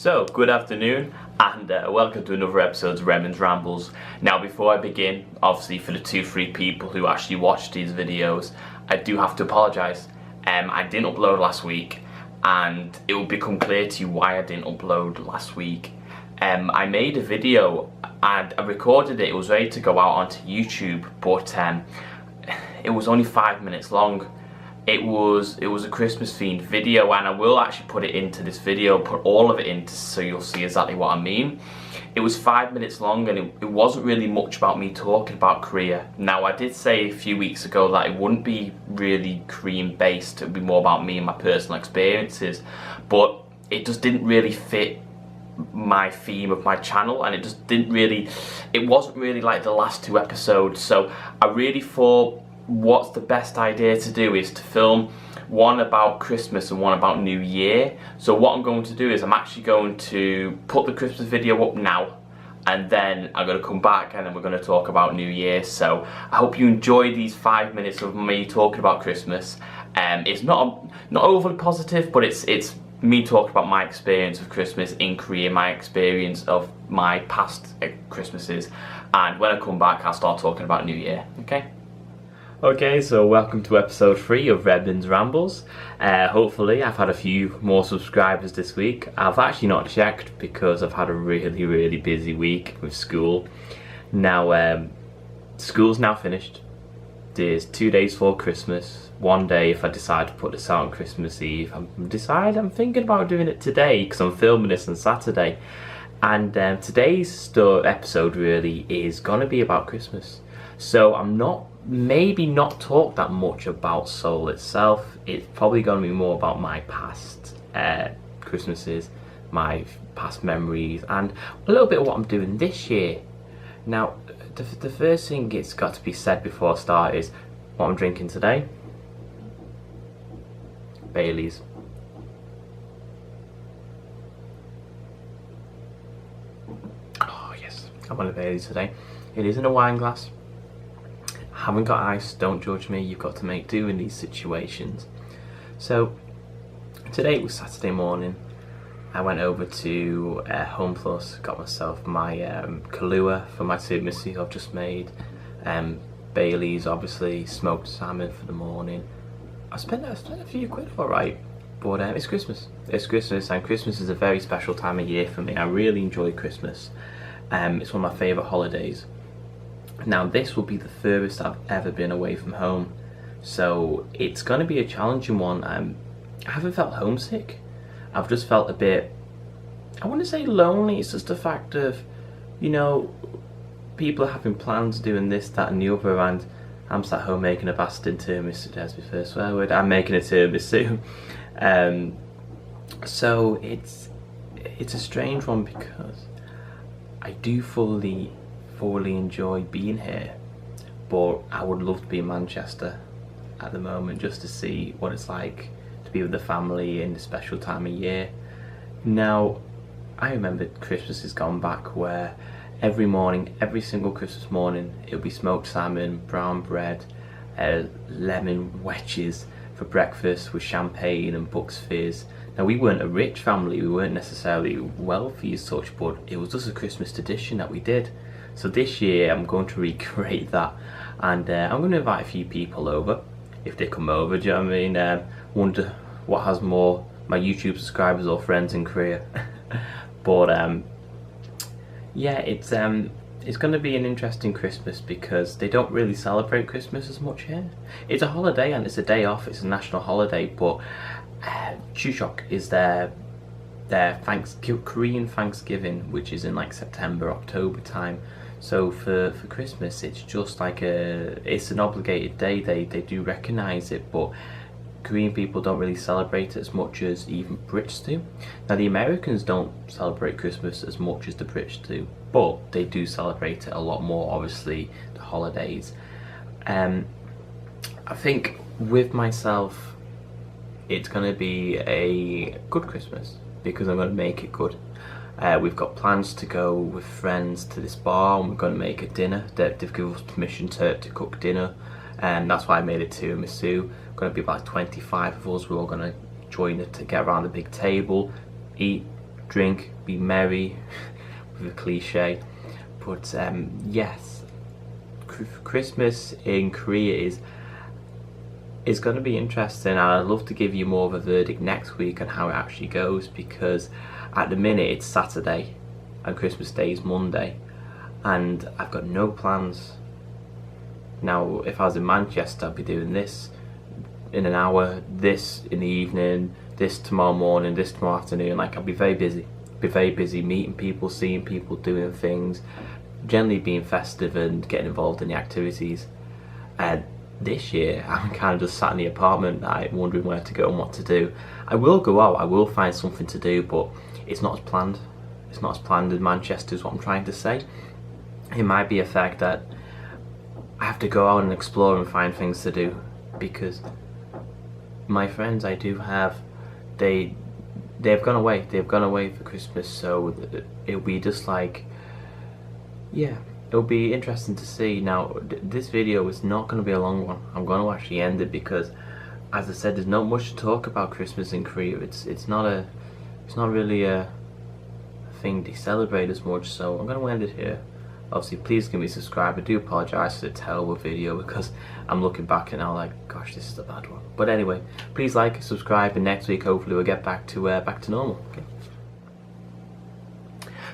So, good afternoon and welcome to another episode of Redmond's Rambles. Now, before I begin, obviously for the 2-3 people who actually watch these videos, I do have to apologise. I didn't upload last week and it will become clear to you why I didn't upload last week. I made a video and I recorded it. It was ready to go out onto YouTube, but it was only 5 minutes long. It was a Christmas themed video, and I will actually put it into this video, put all of it in so you'll see exactly what I mean. It was 5 minutes long and it wasn't really much about me talking about Korea. Now, I did say a few weeks ago that it wouldn't be really Korean based, it would be more about me and my personal experiences, but it just didn't really fit my theme of my channel, and it wasn't really like the last 2 episodes. So I really thought, what's the best idea to do is to film one about Christmas and one about New Year. So what I'm going to do is I'm actually going to put the Christmas video up now, and then I'm going to come back and then we're going to talk about New Year. So I hope you enjoy these 5 minutes of me talking about Christmas. It's not overly positive, but it's me talking about my experience of Christmas in Korea, my experience of my past Christmases, and when I come back I'll start talking about New Year, okay? Okay, so welcome to episode 3 of Redmond's Rambles. Hopefully I've had a few more subscribers this week. I've actually not checked because I've had a really busy week with school. Now, school's now finished. There's 2 days for Christmas. One day if I decide to put this out on Christmas Eve. I'm thinking about doing it today because I'm filming this on Saturday. And today's episode really is going to be about Christmas. So I'm maybe not talk that much about Seoul itself. It's probably going to be more about my past Christmases, my past memories, and a little bit of what I'm doing this year. Now, the first thing it's got to be said before I start is what I'm drinking today. Bailey's. Oh yes, I'm on a Bailey's today. It is in a wine glass. Haven't got ice, don't judge me, you've got to make do in these situations. So today it was Saturday morning. I went over to Home Plus, got myself my Kahlua for my tiramisu I've just made, Bailey's, obviously, smoked salmon for the morning. I spent a few quid, alright, but it's Christmas. It's Christmas, and Christmas is a very special time of year for me. I really enjoy Christmas. It's one of my favourite holidays. Now, this will be the furthest I've ever been away from home, so it's going to be a challenging one. I haven't felt homesick. I've just felt a bit, I wouldn't say lonely, it's just the fact of, you know, people are having plans doing this, that and the other, and I'm sat home making a bastard tiramisu. There's my first swear word. I'm making a tiramisu. So it's a strange one because I do fully enjoy being here, but I would love to be in Manchester at the moment just to see what it's like to be with the family in the special time of year. Now, I remember Christmas has gone back where every morning, every single Christmas morning, it'll be smoked salmon, brown bread, lemon wedges for breakfast with champagne and Bucks Fizz. Now, we weren't a rich family, we weren't necessarily wealthy as such, but it was just a Christmas tradition that we did. So this year I'm going to recreate that, and I'm going to invite a few people over, if they come over, do you know what I mean? Wonder what has more, my YouTube subscribers or friends in Korea. But yeah, it's going to be an interesting Christmas because they don't really celebrate Christmas as much here. It's a holiday and it's a day off, it's a national holiday, but Chuseok is their Korean Thanksgiving, which is in like September, October time. So for Christmas, it's just like it's an obligated day. They do recognise it, but Korean people don't really celebrate it as much as even Brits do. Now, the Americans don't celebrate Christmas as much as the Brits do, but they do celebrate it a lot more, obviously, the holidays. I think with myself, it's going to be a good Christmas because I'm going to make it good. We've got plans to go with friends to this bar, and we're going to make a dinner. They've given us permission to cook dinner, and that's why I made a tiramisu. Going to be about 25 of us. We're all going to join it to get around the big table, eat, drink, be merry, with a cliche. But yes, Christmas in Korea is going to be interesting, and I'd love to give you more of a verdict next week on how it actually goes, because at the minute it's Saturday and Christmas Day is Monday, and I've got no plans. Now, if I was in Manchester, I'd be doing this in an hour, this in the evening, this tomorrow morning, this tomorrow afternoon. Like, I'd be very busy. Meeting people, seeing people, doing things, generally being festive and getting involved in the activities. And this year, I'm kind of just sat in the apartment, wondering where to go and what to do. I will go out, I will find something to do, but it's not as planned. It's not as planned in Manchester, is what I'm trying to say. It might be a fact that I have to go out and explore and find things to do, because my friends I do have, they've gone away. They've gone away for Christmas, so it'll be just like, yeah, it'll be interesting to see. Now, this video is not going to be a long one. I'm going to actually end it because, as I said, there's not much to talk about Christmas in Korea. It's not really a thing they celebrate as much. So I'm going to end it here. Obviously, please give me a subscribe. I do apologise for the terrible video, because I'm looking back and now like, gosh, this is a bad one. But anyway, please like, subscribe, and next week hopefully we'll get back to normal. Okay.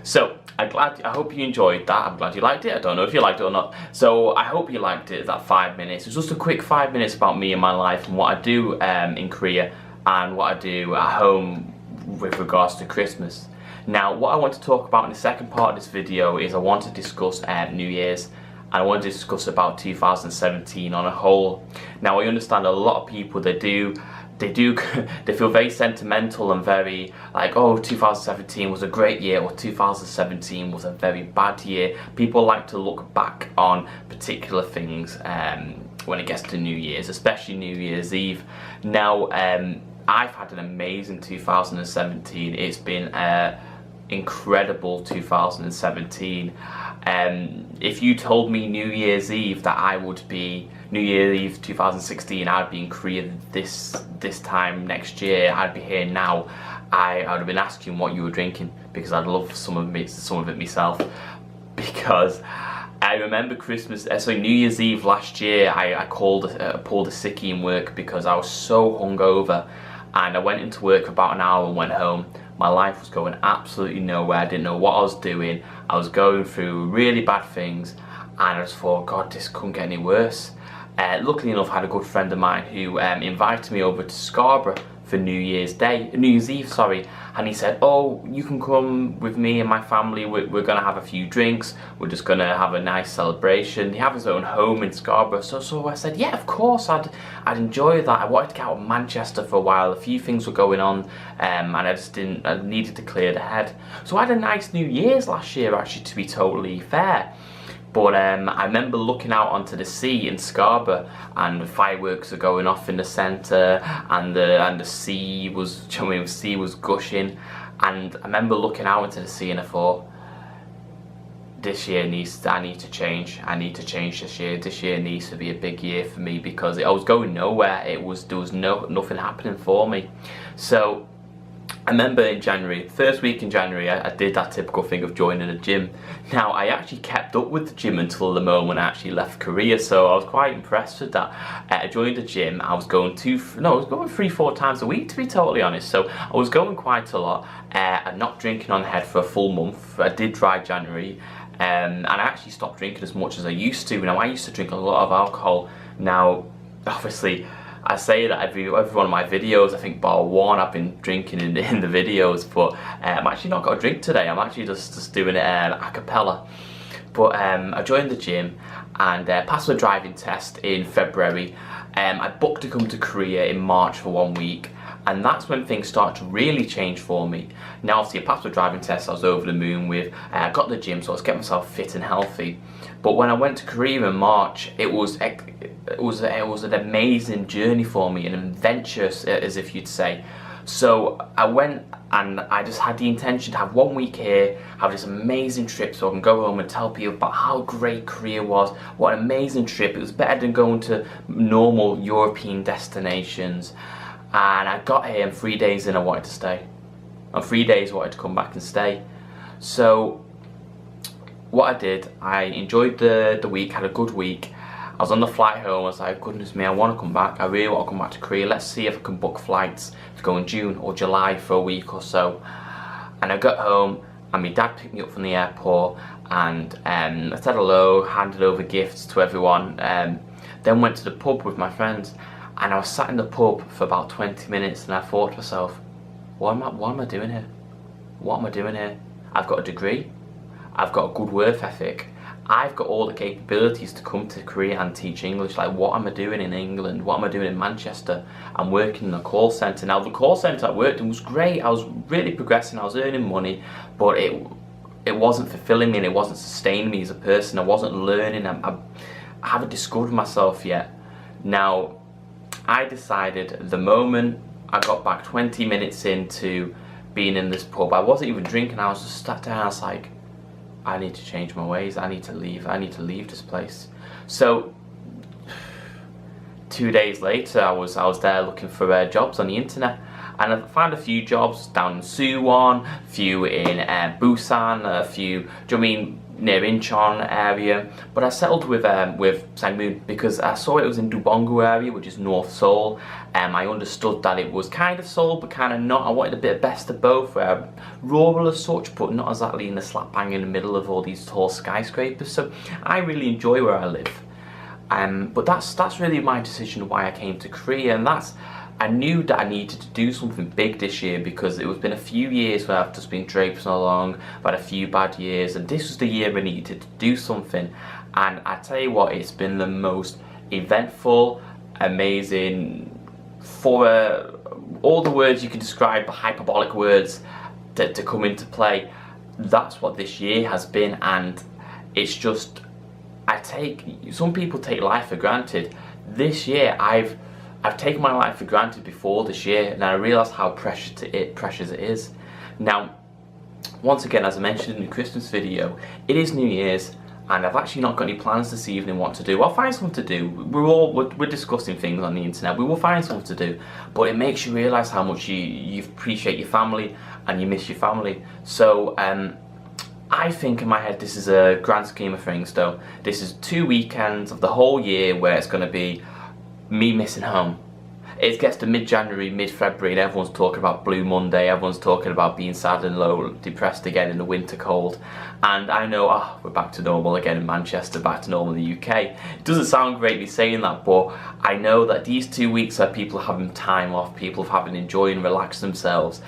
So I hope you enjoyed that. I'm glad you liked it. I don't know if you liked it or not. So I hope you liked it. That 5 minutes. It's just a quick 5 minutes about me and my life and what I do in Korea and what I do at home with regards to Christmas. Now, what I want to talk about in the second part of this video is I want to discuss New Year's, and I want to discuss about 2017 on a whole. Now, I understand a lot of people, they feel very sentimental and very like, oh, 2017 was a great year, or 2017 was a very bad year. People like to look back on particular things when it gets to New Year's, especially New Year's Eve. Now, I've had an amazing 2017. It's been incredible 2017 if you told me New Year's Eve that I would be New Year's Eve 2016, I'd be in Korea this time next year, I'd be here now, I would have been asking what you were drinking, because I'd love some of it myself. Because I remember New Year's Eve last year, I pulled a sickie in work because I was so hungover, and I went into work for about an hour and went home. My life was going absolutely nowhere. I didn't know what I was doing. I was going through really bad things, and I just thought, God, this couldn't get any worse. Luckily enough, I had a good friend of mine who invited me over to Scarborough for New Year's Eve, and he said, oh, you can come with me and my family, we're going to have a few drinks, we're just going to have a nice celebration. He has his own home in Scarborough, so I said, yeah, of course, I'd enjoy that. I wanted to get out of Manchester for a while, a few things were going on, and I needed to clear the head. So I had a nice New Year's last year, actually, to be totally fair. But I remember looking out onto the sea in Scarborough, and the fireworks are going off in the centre, and the sea was gushing, and I remember looking out into the sea and I thought, this year I need to change. I need to change this year. This year needs to be a big year for me, because I was going nowhere. There was nothing happening for me. So I remember in January, first week in January, I did that typical thing of joining a gym. Now, I actually kept up with the gym until the moment I actually left Korea, so I was quite impressed with that. I joined the gym. I was going 3-4 times a week, to be totally honest, so I was going quite a lot. I'm not drinking on head for a full month. I did dry January, and I actually stopped drinking as much as I used to. Now, I used to drink a lot of alcohol. Now, obviously, I say that every one of my videos, I think bar one, I've been drinking in the videos, but I'm actually not got a drink today. I'm actually just doing it a cappella. But I joined the gym and passed my driving test in February. I booked to come to Korea in March for 1 week, and that's when things started to really change for me. Now, obviously, I passed my driving test, I was over the moon with, I got the gym, so I was getting myself fit and healthy. But when I went to Korea in March, it was an amazing journey for me, an adventure, as if you'd say. So I went and I just had the intention to have 1 week here, have this amazing trip, so I can go home and tell people about how great Korea was, what an amazing trip. It was better than going to normal European destinations. And I got here, and 3 days in I wanted to stay. and 3 days I wanted to come back and stay. So what I did, I enjoyed the week, had a good week. I was on the flight home, I was like, goodness me, I want to come back. I really want to come back to Korea. Let's see if I can book flights to go in June or July for a week or so. And I got home, and my dad picked me up from the airport, and I said hello, handed over gifts to everyone, then went to the pub with my friends. And I was sat in the pub for about 20 minutes, and I thought to myself, what am I doing here? What am I doing here? I've got a degree, I've got a good work ethic, I've got all the capabilities to come to Korea and teach English. Like, what am I doing in England? What am I doing in Manchester? I'm working in a call centre. Now, the call centre I worked in was great. I was really progressing. I was earning money, but it wasn't fulfilling me, and it wasn't sustaining me as a person. I wasn't learning. I haven't discovered myself yet. Now, I decided the moment I got back 20 minutes into being in this pub, I wasn't even drinking. I was just sat down. I was like, I need to change my ways. I need to leave. I need to leave this place. So 2 days later, I was there looking for jobs on the internet, and I found a few jobs down in Suwon, a few in Busan, a few, near Incheon area. But I settled with Sangmun because I saw it was in Dubongu area, which is North Seoul. I understood that it was kind of Seoul, but kind of not. I wanted a bit of best of both, rural as such, but not exactly in the slap bang in the middle of all these tall skyscrapers. So I really enjoy where I live. But that's really my decision why I came to Korea, and I knew that I needed to do something big this year, because it was been a few years where I've just been traipsing along. I've had a few bad years, and this was the year I needed to do something. And I tell you what, it's been the most eventful, amazing, for all the words you can describe, the hyperbolic words to come into play. That's what this year has been, and it's just, some people take life for granted. This year, I've taken my life for granted before this year, and I realised how precious it is. Now, once again, as I mentioned in the Christmas video, it is New Year's, and I've actually not got any plans this evening what to do. I'll find something to do. We're discussing things on the internet. We will find something to do, but it makes you realise how much you appreciate your family and you miss your family. So I think in my head, this is a grand scheme of things though. This is 2 weekends of the whole year where it's going to be me missing home. It gets to mid-January, mid-February, and everyone's talking about Blue Monday, everyone's talking about being sad and low, depressed again in the winter cold. And I know, we're back to normal again in Manchester, back to normal in the UK. It doesn't sound great me saying that, but I know that these 2 weeks are people having time off, people having enjoy and relax themselves.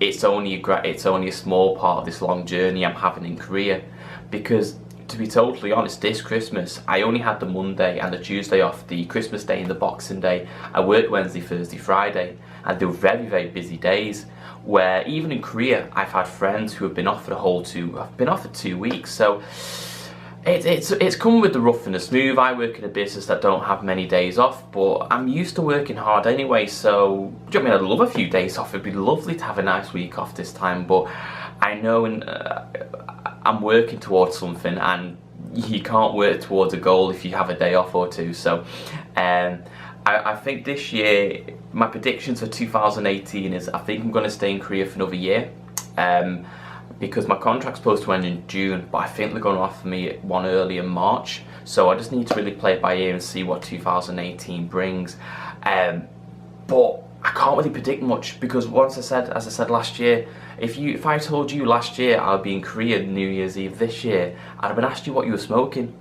It's only a small part of this long journey I'm having in Korea, because to be totally honest, this Christmas I only had the Monday and the Tuesday off, the Christmas Day and the Boxing Day. I worked Wednesday, Thursday, Friday, and they were very, very busy days, where even in Korea I've had friends who have been off for I've been off for 2 weeks. So it's come with the rough and the smooth. I work in a business that don't have many days off, but I'm used to working hard anyway, so do you know what I mean? I'd love a few days off. It'd be lovely to have a nice week off this time, but I know I'm working towards something, and you can't work towards a goal if you have a day off or two. So I think this year, my predictions for 2018 is I think I'm going to stay in Korea for another year, because my contract's supposed to end in June, but I think they're going to offer me one early in March. So I just need to really play it by ear and see what 2018 brings. But I can't really predict much, because as I said last year, if I told you last year I'll be in Korea New Year's Eve this year, I'd have been asking you what you were smoking,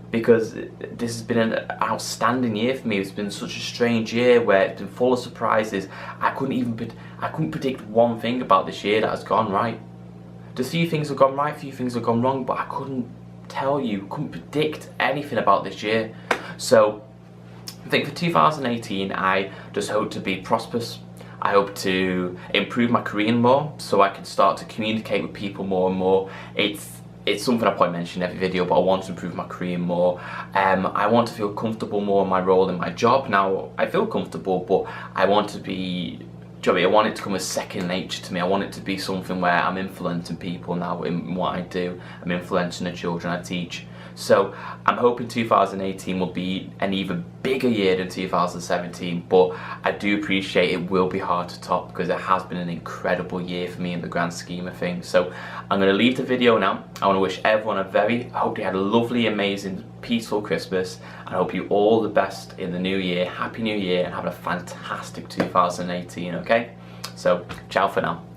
because this has been an outstanding year for me. It's been such a strange year where it's been full of surprises. I couldn't predict one thing about this year that has gone right. A few things have gone right, a few things have gone wrong, but I couldn't predict anything about this year. So I think for 2018, I just hope to be prosperous. I hope to improve my Korean more, so I can start to communicate with people more and more. It's something I probably mention in every video, but I want to improve my Korean more. I want to feel comfortable more in my role in my job. Now, I feel comfortable, but I want it to come as second nature to me. I want it to be something where I'm influencing people now in what I do. I'm influencing the children I teach. So I'm hoping 2018 will be an even bigger year than 2017, but I do appreciate it will be hard to top because it has been an incredible year for me in the grand scheme of things. So I'm going to leave the video now. I want to wish everyone hope you had a lovely, amazing, peaceful Christmas, and I hope you all the best in the new year. Happy New Year, and have a fantastic 2018, okay? So, ciao for now.